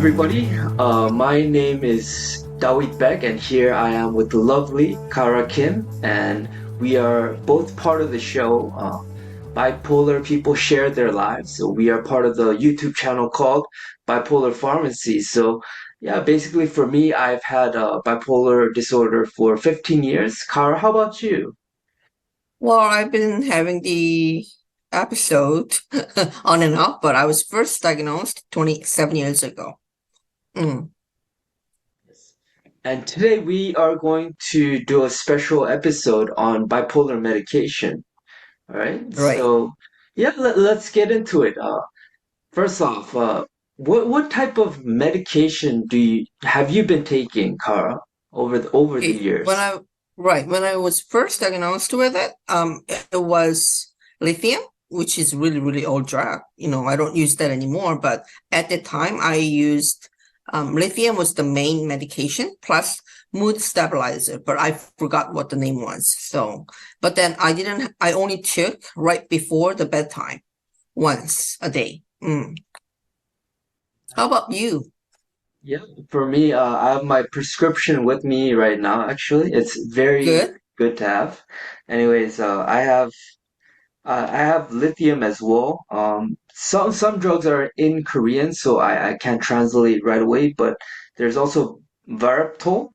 everybody. My name is Dawit Beck, and here I am with the lovely Kara Kim, and we are both part of the show. Bipolar People Share Their Lives. So we are part of the YouTube channel called Bipolar Pharmacy. So yeah, basically for me, I've had bipolar disorder for 15 years. Kara, how about you? Well, I've been having the episode on and off, but I was first diagnosed 27 years ago. Mm, And today we are going to do a special episode on bipolar medication. All right. right. So, yeah, let's get into it. First off, what type of medication do you have you been taking, Kara, over the Okay. years? When I was first diagnosed with it, it was lithium, which is really, really old drug. I don't use that anymore, but at the time I used lithium was the main medication plus mood stabilizer, but I forgot what the name was. But then I only took right before the bedtime once a day. How about you? Yeah, for me, I have my prescription with me right now. Actually, it's very Good. good to have. Anyways, I have lithium as well. Some drugs are in Korean, so I can't translate right away. But there's also Variptol,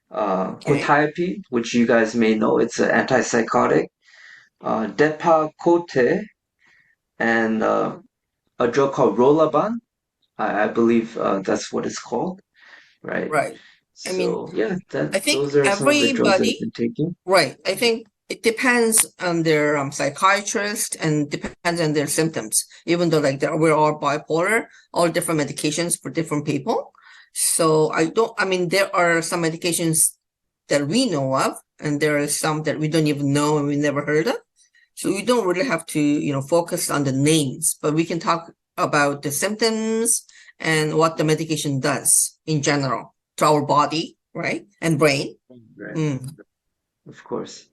Okay. quetiapine, which you guys may know. It's an antipsychotic. Depakote, and a drug called Rolaban. I believe that's what it's called, right? Right. I mean, So yeah, that I think those are some of the drugs I've everybody, been taking. right. I think it depends on their psychiatrist and depends on their symptoms. Even though we're all bipolar, all different medications for different people. So I mean, there are some medications that we know of, and there are some that we don't even know and we never heard of. So we don't really have to, focus on the names, but we can talk about the symptoms and what the medication does in general to our body, right? And brain. Right, Mm. of course.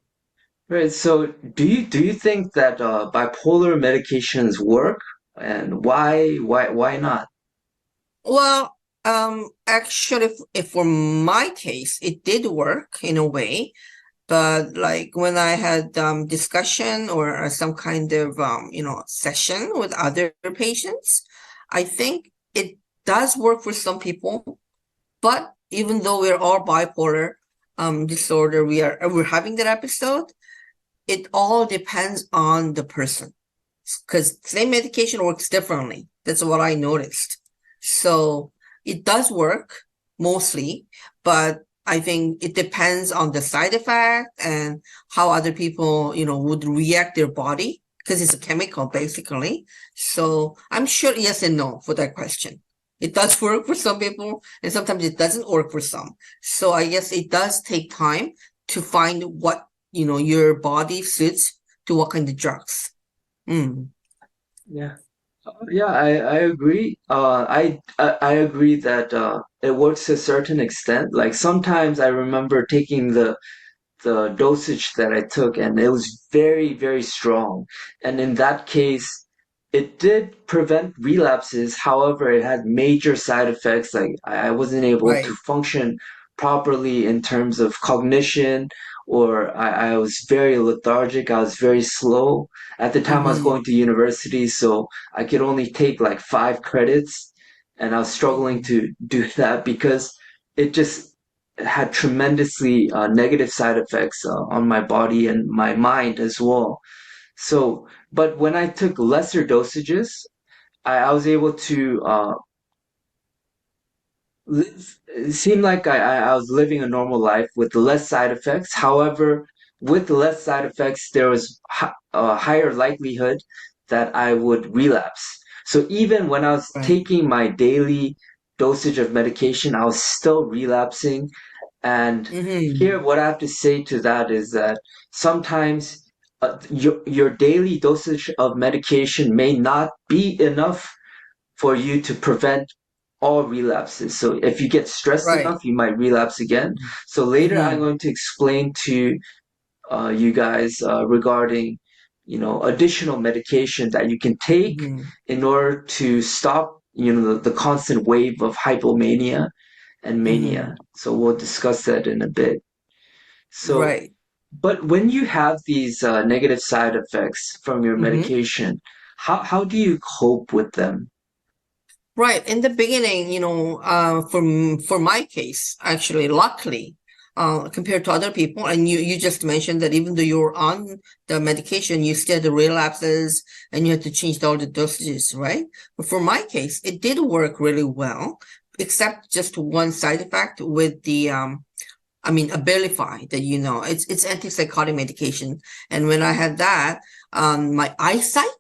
Right. So do you think that bipolar medications work, and why not? Well, actually, if for my case, it did work in a way, but like when I had discussion or some kind of session with other patients, I think it does work for some people. But even though we're all bipolar disorder, we're having that episode. It all depends on the person because same medication works differently. That's what I noticed. So it does work mostly, but I think it depends on the side effect and how other people, would react their body because it's a chemical basically. So I'm sure yes and no for that question. It does work for some people and sometimes it doesn't work for some. So I guess it does take time to find what, your body suits to what kind of drugs. Mm. Yeah. Yeah, I agree. I agree that it works to a certain extent. Like sometimes I remember taking the dosage that I took, and it was very, very strong. And in that case, it did prevent relapses. However, it had major side effects. Like I wasn't able to Right. function properly in terms of cognition, or I was very lethargic. I was very slow. At the time, I was Mm-hmm. going to university, so I could only take like 5 credits, and I was struggling Mm. to do that because it just had tremendously negative side effects on my body and my mind as well. So, but when I took lesser dosages, I was able to it seemed like I was living a normal life with less side effects. However, with less side effects, there was a higher likelihood that I would relapse. So even when I was Right. taking my daily dosage of medication, I was still relapsing. And Mm-hmm. here, what I have to say to that is that sometimes your daily dosage of medication may not be enough for you to prevent all relapses. So if you get stressed Right. enough, you might relapse again. So later, I'm Mm-hmm. going to explain to you guys regarding additional medication that you can take Mm-hmm. in order to stop the constant wave of hypomania and mania. Hmm. So we'll discuss that in a bit. So, Right. but when you have these negative side effects from your Hmm. medication, how do you cope with them? Right. In the beginning, for my case, actually, luckily, compared to other people, and you just mentioned that even though you're on the medication, you still had the relapses and you had to change all the dosages, right? But for my case, it did work really well, except just one side effect with the Abilify, that it's antipsychotic medication. And when I had that, my eyesight,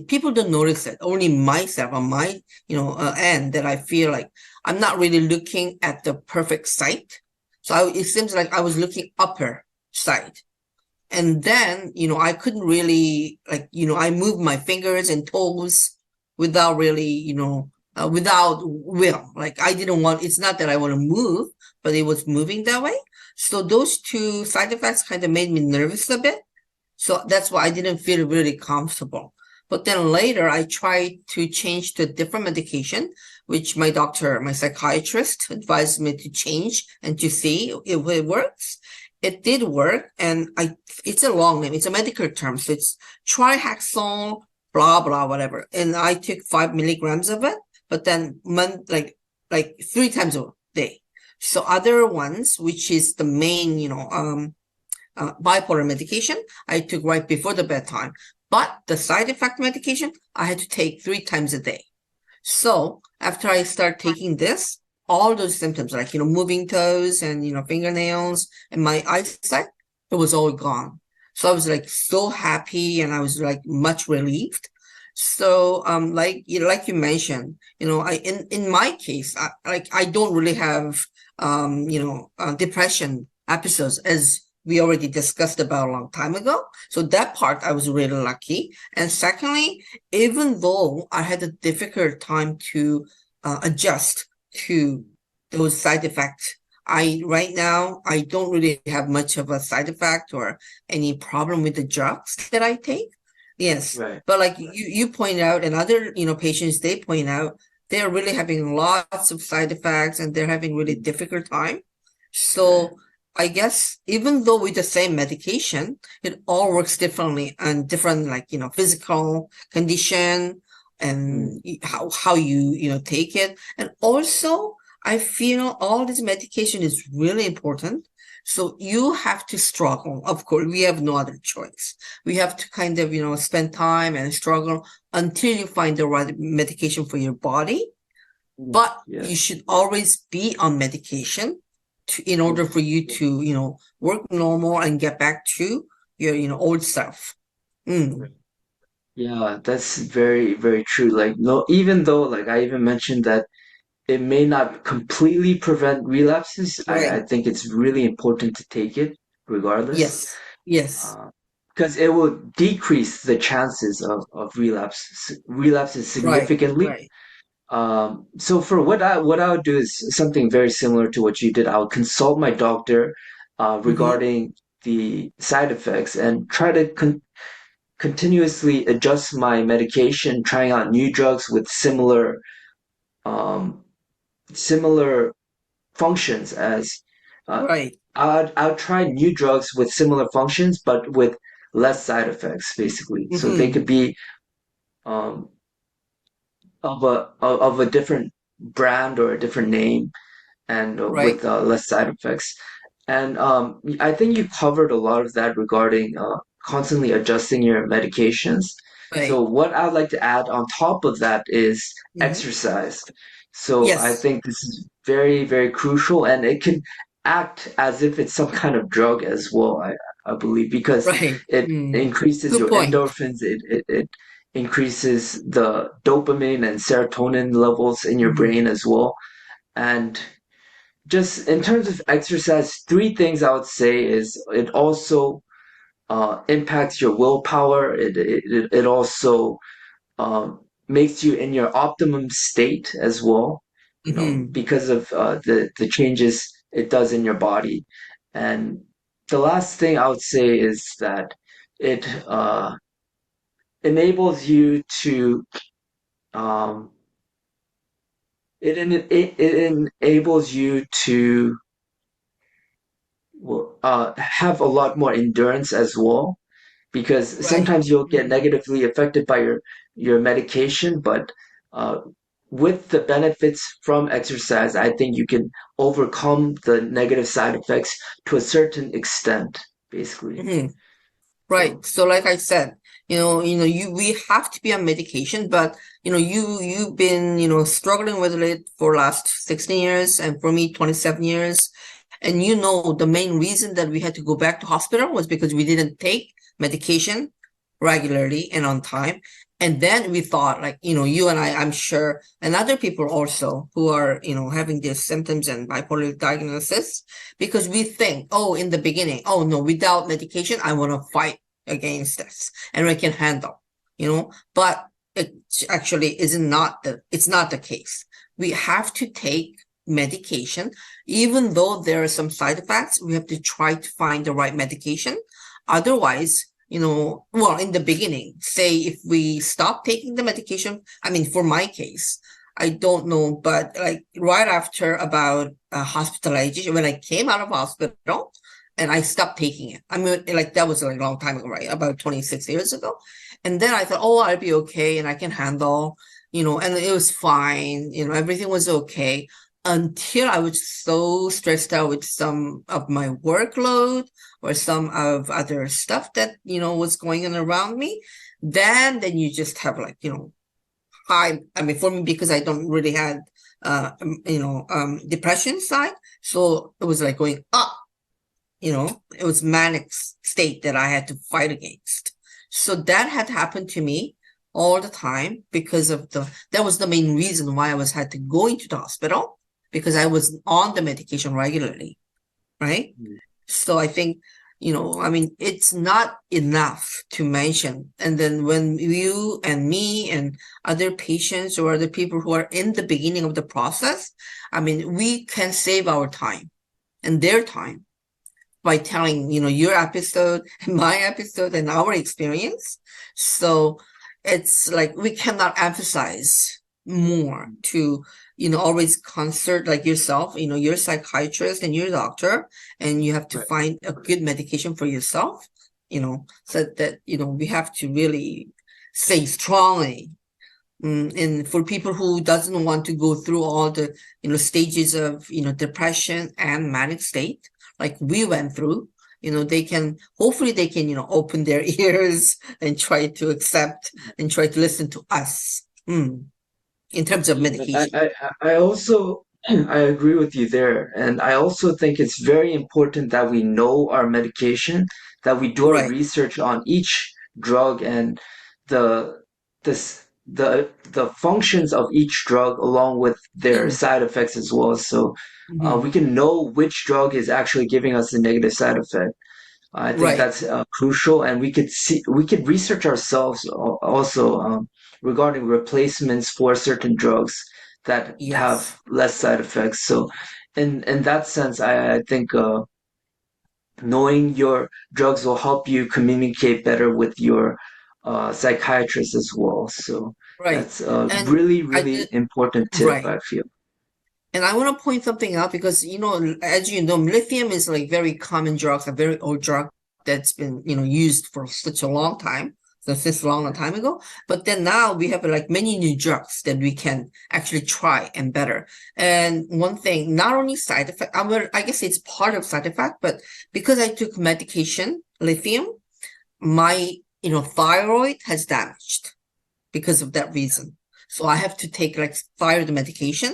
people don't notice it. Only myself on my, end, that I feel like I'm not really looking at the perfect sight. So it seems like I was looking upper side. And then, I couldn't really, I moved my fingers and toes without really, without will. Like I didn't want, it's not that I want to move, but it was moving that way. So those two side effects kind of made me nervous a bit. So that's why I didn't feel really comfortable. But then later I tried to change to a different medication, which my psychiatrist advised me to change and to see if it works. It did work, and it's a long name. It's a medical term. So it's trihaxone, blah, blah, whatever. And I took 5 milligrams of it, but then like 3 times a day. So other ones, which is the main, bipolar medication, I took right before the bedtime. But the side effect medication, I had to take 3 times a day. So after I start taking this, all those symptoms, like, moving toes and, fingernails and my eyesight, it was all gone. So I was like so happy and I was like much relieved. So, like you mentioned, in my case, I don't really have, depression episodes, as we already discussed about a long time ago. So that part I was really lucky. And secondly, even though I had a difficult time to adjust to those side effects, I right now I don't really have much of a side effect or any problem with the drugs that I take. Yes, Right. but like you point out, and other patients, they point out, they're really having lots of side effects and they're having really difficult time. Right. So I guess even though with the same medication, it all works differently and different, like, physical condition Mm. and how you take it. And also, I feel all this medication is really important. So you have to struggle. Of course, we have no other choice. We have to kind of, spend time and struggle until you find the right medication for your body. Mm. But you Yes. should always be on medication in order Mm. for you to, work normal and get back to your, old self. Mm, Yeah, that's very, very true. Like, no, even though, like, I even mentioned that it may not completely prevent relapses, I right. think it's really important to take it regardless, Yes. Yes. because it will decrease the chances of relapses Right. significantly. Right. So for what I would do is something very similar to what you did. I'll consult my doctor Mm-hmm. regarding the side effects and try to continuously adjust my medication, trying out new drugs with um, similar functions as uh, Right. I'll try new drugs with similar functions but with less side effects, basically. So they Mm-hmm. could be um, of a different brand or a different name and Right. with less side effects. And I think you covered a lot of that regarding constantly adjusting your medications. So Right. what I'd like to add on top of that is Mm-hmm. exercise. So I Yes. think this is very, very crucial, and it can act as if it's some kind of drug as well, I believe, because Right. it Mm. increases Good your point. endorphins, it increases the dopamine and serotonin levels in your Mm-hmm. brain as well. And just in terms of exercise, three things I would say is it also impacts your willpower. It also makes you in your optimum state as well, Mm-hmm. because of the changes it does in your body. And the last thing I would say is that it enables you to um, it enables you to have a lot more endurance as well, because Right. sometimes you'll get Mhm. negatively affected by your medication, but uh, with the benefits from exercise, I think you can overcome the negative side effects to a certain extent, basically. Mhm. Right. So, So like I said, we have to be on medication, but you've been, struggling with it for last 16 years and for me 27 years. And the main reason that we had to go back to hospital was because we didn't take medication regularly and on time. And then we thought, like, you and I'm sure, and other people also who are, having these symptoms and bipolar diagnosis, because we think, oh, in the beginning, oh no, without medication, I want to fight against this and I can handle, but it actually it's not the case. We have to take medication, even though there are some side effects, we have to try to find the right medication. Otherwise, well, in the beginning, say if we stop taking the medication, I mean, for my case, I don't know, but like right after about hospitalization, when I came out of hospital and I stopped taking it. I mean, like that was like a long time ago, right? About 26 years ago. And then I thought, oh, I'll be okay and I can handle, and it was fine, everything was okay until I was so stressed out with some of my workload or some of other stuff that, was going on around me. Then you just have like, I mean, for me, because I don't really had, depression side. So it was like going up, it was manic state that I had to fight against. So that had happened to me all the time because of that was the main reason why I was had to go into the hospital because I was on the medication regularly, right? So I think, I mean, it's not enough to mention. And then when you and me and other patients or other people who are in the beginning of the process, I mean, we can save our time and their time by telling, your episode, my episode, and our experience. So it's like we cannot emphasize more to, always consult like yourself, you're a psychiatrist and you're a doctor, and you have to right. find a good medication for yourself, so that, we have to really say strongly. And for people who doesn't want to go through all the stages of depression and manic state like we went through, they can hopefully they can open their ears and try to accept and try to listen to us in terms of Yeah, medication. I also I agree with you there, and I also think it's very important that we know our medication, that we do our Right. research on each drug and the the functions of each drug along with their Mm, side effects as well. So we mhm. can know which drug is actually giving us the negative side effect. I think Right. that's crucial, and we could research ourselves also regarding replacements for certain drugs that Yes. have less side effects. So, in that sense, I think knowing your drugs will help you communicate better with your psychiatrist as well. So Right. that's a And really, I really did important tip, right. I feel. And I want to point something out because, as you know, lithium is like very common drugs, a very old drug that's been, used for such a long time, so since a long time ago. But then now we have like many new drugs that we can actually try and better. And one thing, not only side effect, I guess it's part of side effect, but because I took medication, lithium, my, thyroid has damaged because of that reason. So I have to take like thyroid medication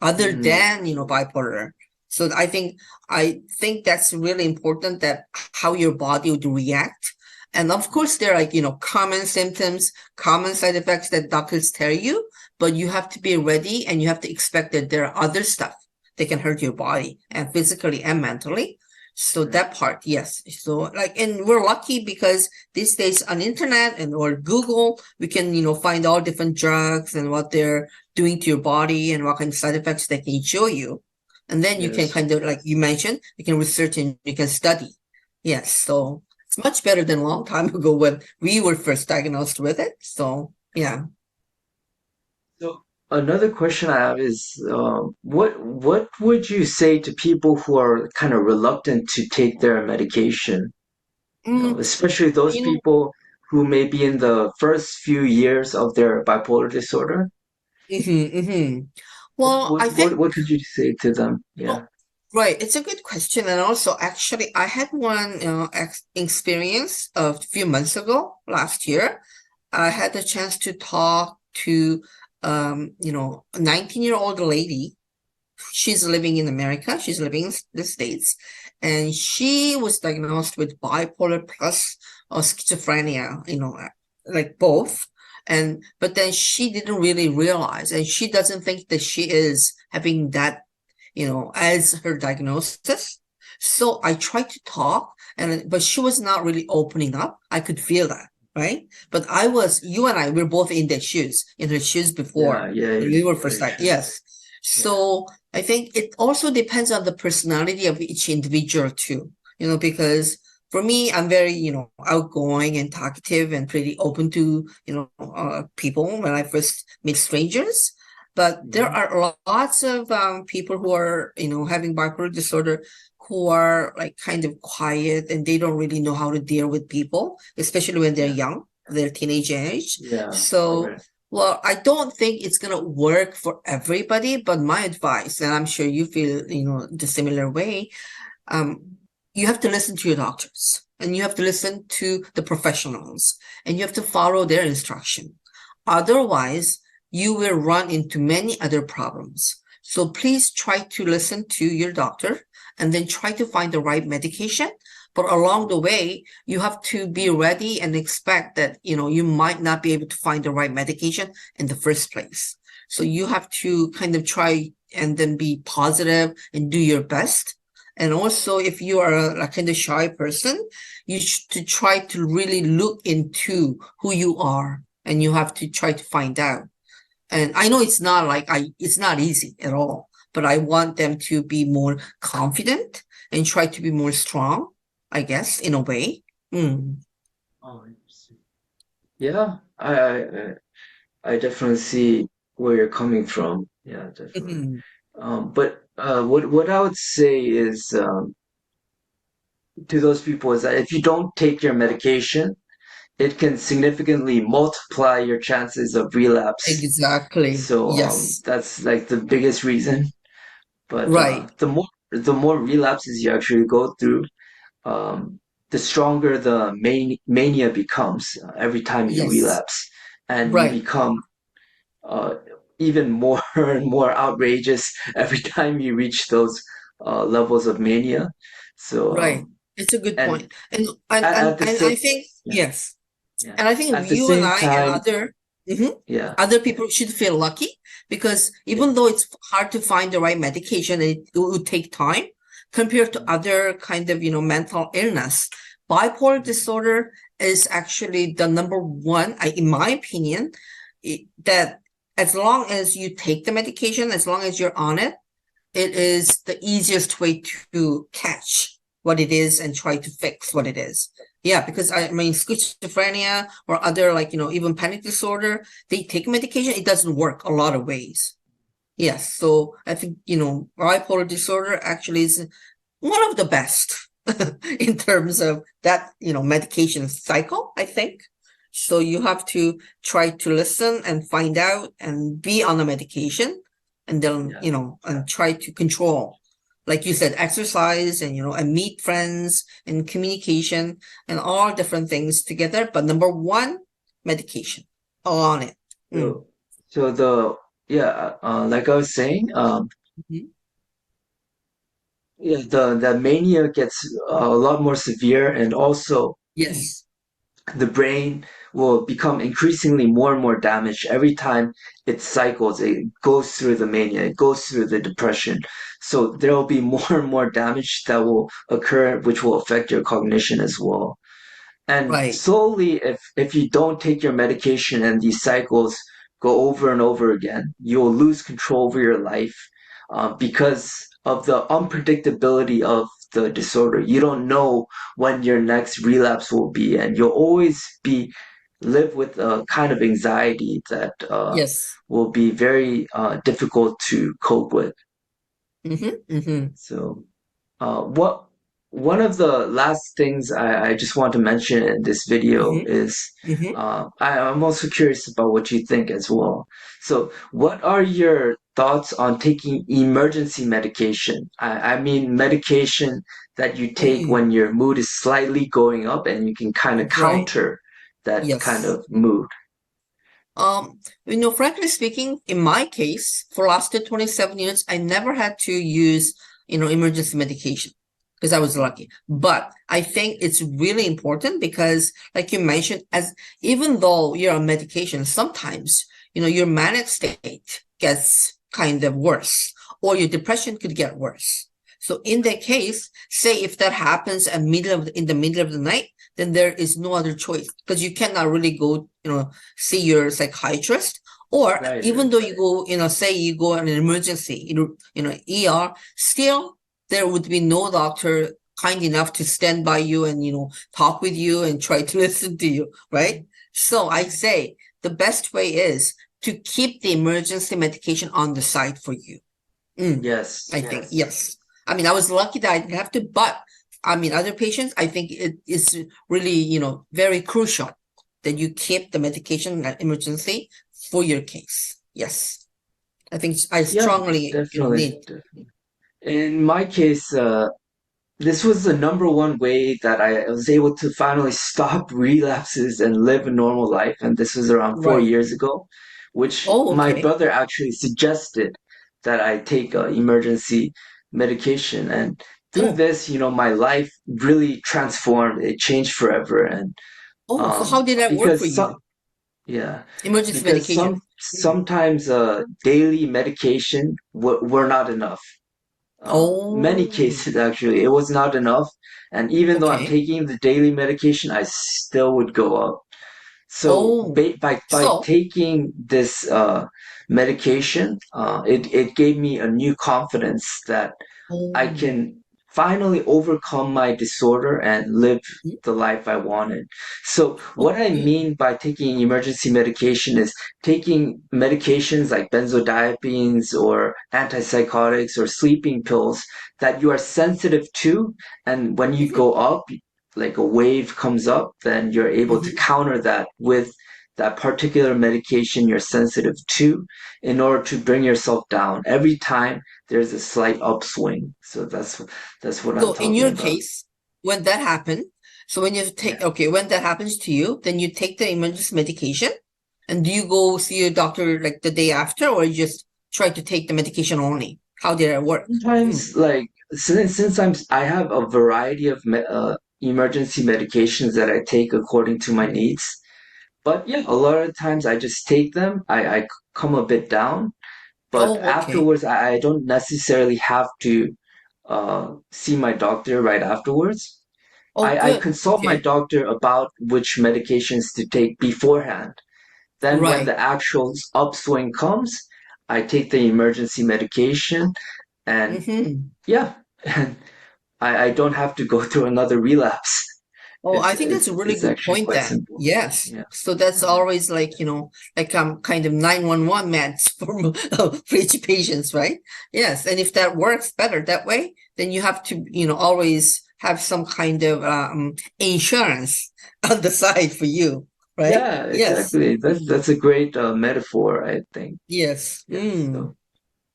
other Mm, than bipolar. So I think that's really important that how your body would react. And of course there are like common symptoms, common side effects that doctors tell you, but you have to be ready and you have to expect that there are other stuff that can hurt your body and physically and mentally. So right. that part, yes. So like, and we're lucky because these days on internet and or Google, we can, find all different drugs and what they're doing to your body and what kind of side effects they can show you. And then you can Yes. kind of, like you mentioned, you can research and you can study. Yes. So it's much better than a long time ago when we were first diagnosed with it. So yeah. So, Another question I have is, what would you say to people who are kind of reluctant to take their medication? Mm, Especially those you know, people who may be in the first few years of their bipolar disorder. hmm. What Well, I what think, what, what could you say to them? oh, Yeah. right, it's a good question. And also, actually, I had one, ex experience a few months ago, last year. I had the chance to talk to, a 19-year-old lady. She's living in America. She's living in the States, and she was diagnosed with bipolar plus schizophrenia, like both. And but then she didn't really realize, and she doesn't think that she is having that, as her diagnosis. So I tried to talk, but she was not really opening up. I could feel that, right? But you and I, we're both in her shoes before Yeah, yeah, when we were first very like, true. yes. Yeah, So I think it also depends on the personality of each individual too, because for me, I'm very, outgoing and talkative and pretty open to, people when I first meet strangers. But there hmm, are lots of people who are, having bipolar disorder who are like kind of quiet and they don't really know how to deal with people, especially when they're yeah, young, their teenage age. yeah, So, right. well, I don't think it's gonna work for everybody, but my advice, and I'm sure you feel, the similar way, um, you have to listen to your doctors and you have to listen to the professionals and you have to follow their instruction. Otherwise, you will run into many other problems. So please try to listen to your doctor and then try to find the right medication. But along the way, you have to be ready and expect that, you might not be able to find the right medication in the first place. So you have to kind of try and then be positive and do your best. And also, if you are a kind of shy person, you should try to really look into who you are and you have to try to find out. And I know it's not easy at all, but I want them to be more confident and try to be more strong, I guess, in a way. Mm. Oh, interesting. Yeah, I definitely see where you're coming from. Yeah, definitely. Mhm. But what I would say is to those people is that if you don't take your medication, it can significantly multiply your chances of relapse. Exactly. So Yes. that's like the biggest reason. But Right. the more relapses you actually go through, um, the stronger the mania becomes every time you Yes. relapse, and you Right. become uh, even more and more outrageous every time you reach those levels of mania. So Right. It's a good and point. And at the and same I think, yeah, yes. yeah, And I think at the you and same I and time, mhm, yeah, other people should feel lucky because yeah, even though it's hard to find the right medication, it would take time compared to other kind of, mental illness. Bipolar disorder is actually the number one, in my opinion, that as long as you take the medication, as long as you're on it, it is the easiest way to catch what it is and try to fix what it is. Yeah, because I mean, schizophrenia or other like, even panic disorder, they take medication, it doesn't work a lot of ways. Yes. So I think, bipolar disorder actually is one of the best in terms of that, medication cycle, I think. So you have to try to listen and find out and be on the medication and then, yeah, and try to control. Like you said, exercise and, and meet friends and communication and all different things together. But number one, medication on it. Mm. so so the yeah, like I was saying, Mhm. yeah, the mania gets a lot more severe, and also Yes. the brain will become increasingly more and more damaged every time it cycles. It goes through the mania, it goes through the depression. So there will be more and more damage that will occur, which will affect your cognition as well. And Right. slowly, if you don't take your medication and these cycles go over and over again, you'll lose control over your life because of the unpredictability of the disorder. You don't know when your next relapse will be, and you'll always be live with a kind of anxiety that Yes. will be very difficult to cope with. Mm-hmm. So, what one of the last things I just want to mention in this video Mm-hmm. is Mm-hmm. I'm also curious about what you think as well. So, what are your thoughts on taking emergency medication? I mean, medication that you take Mm-hmm. when your mood is slightly going up and you can kind of Right. counter that kind Yes. of mood. Frankly speaking, in my case, for last 27 years, I never had to use, emergency medication because I was lucky. But I think it's really important because, like you mentioned, as even though you're on medication, sometimes, your manic state gets kind of worse, or your depression could get worse. So in that case, say if that happens in the middle of the night, then there is no other choice because you cannot really go, see your psychiatrist, or Right, even right. though you go, say you go in an emergency, ER, still there would be no doctor kind enough to stand by you and, talk with you and try to listen to you, right? So I say the best way is to keep the emergency medication on the side for you. Yes, I think, yes. I mean, I was lucky that I didn't have to, but I mean, other patients, I think it is really, very crucial that you keep the medication at emergency for your case. Yes. I think I yeah, strongly, definitely. need. In my case, this was the number one way that I was able to finally stop relapses and live a normal life. And this was around four Right. years ago, which Oh, my okay. brother actually suggested that I take emergency medication. And through Oh, this, my life really transformed. It changed forever. And oh, so how did that work for because you? yeah, Emergency because medication. Mm. sometimes daily medication were not enough. Many Oh, cases actually, it was not enough. And even though I'm okay. taking the daily medication, I still would go up. So Oh, by so, taking this medication, it gave me a new confidence that I oh, can finally overcome my disorder and live mhm. the life I wanted. So, what Oh, I good. mean by taking emergency medication is taking medications like benzodiazepines or antipsychotics or sleeping pills that you are sensitive to. And when you Mhm, go up, like a wave comes up, then you're able to mhm. counter that with that particular medication you're sensitive to in order to bring yourself down. Every time there's a slight upswing. So that's what I'm So in talking your about. case, when that happened, so when you Yeah. take, okay, when that happens to you, then you take the emergency medication, and do you go see your doctor like the day after, or you just try to take the medication only? How did it work? Mm. Sometimes, like since I have a variety of emergency medications that I take according to my Mhm. needs. But yeah, a lot of times I just take them. I come a bit down, but Oh, okay. afterwards I don't necessarily have to see my doctor right afterwards. Oh, I good. consult my Okay. doctor about which medications to take beforehand. Then, when Right. the actual upswing comes, I take the emergency medication, and Hmm. yeah, and I don't have to go through another relapse. Oh, I think that's a really It's good actually point quite then. simple. Yes. Yeah. So that's always like, like kind of 911 meds for each patients, right? Yes. And if that works better that way, then you have to, always have some kind of insurance on the side for you, right? Yeah, Yes. exactly. Mm. That's a great metaphor, I think. Yes. Yeah. Mm. So,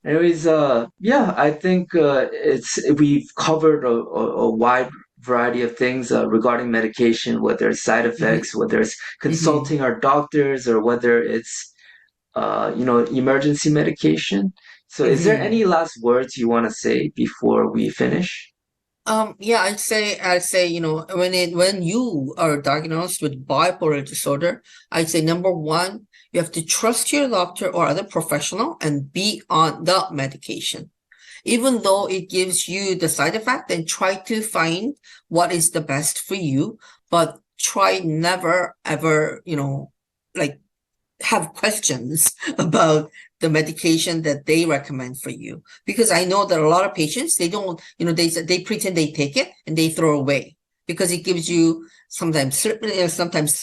anyways, yeah, I think it's we've covered a wide variety of things regarding medication, whether it's side Hmm. effects, whether it's Hmm. consulting our doctors, or whether it's emergency medication. So, is there Hmm. any last words you want to say before we finish? Yeah, I'd say, when you are diagnosed with bipolar disorder, I'd say number one, you have to trust your doctor or other professional and be on the medication. Even though it gives you the side effect, then try to find what is the best for you, but try never ever, like have questions about the medication that they recommend for you, because I know that a lot of patients, they don't, they pretend they take it and they throw away. because it gives you sometimes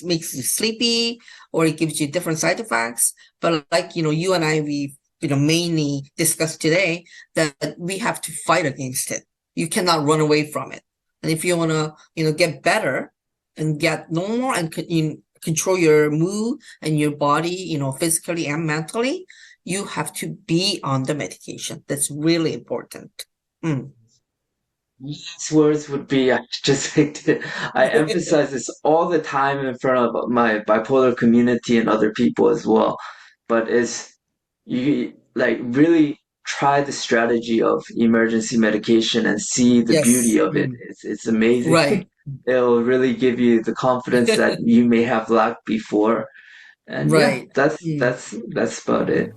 makes you sleepy, or it gives you different side effects. But like, you and I, we mainly discussed today that we have to fight against it. You cannot run away from it. And if you want to, get better and get normal and control your mood and your body, physically and mentally, you have to be on the medication. That's really important. Mm. These words would be, I just like to, I emphasize this all the time in front of my bipolar community and other people as well. But it's, you like really try the strategy of emergency medication and see the beauty Yes. of it. It's amazing. Right. It'll really give you the confidence that you may have lacked before. And yeah, Right. Mm. that's about it.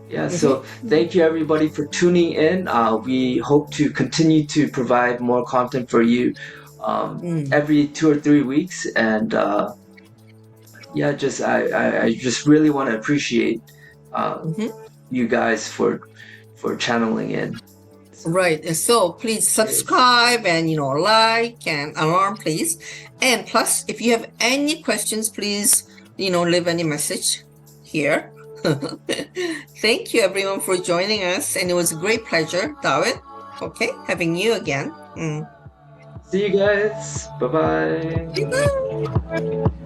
Yeah, so Mm-hmm. thank you everybody for tuning in. We hope to continue to provide more content for you Mm. every 2 or 3 weeks. And yeah, I just really want to appreciate uh, Mm-hmm. you guys for channeling in. So, Right. And so please yes. subscribe and, like and alarm, please. And plus, if you have any questions, please, leave any message here. Thank you, everyone, for joining us. And it was a great pleasure, David. Okay, having you again. Mm. See you guys. Bye bye. Bye.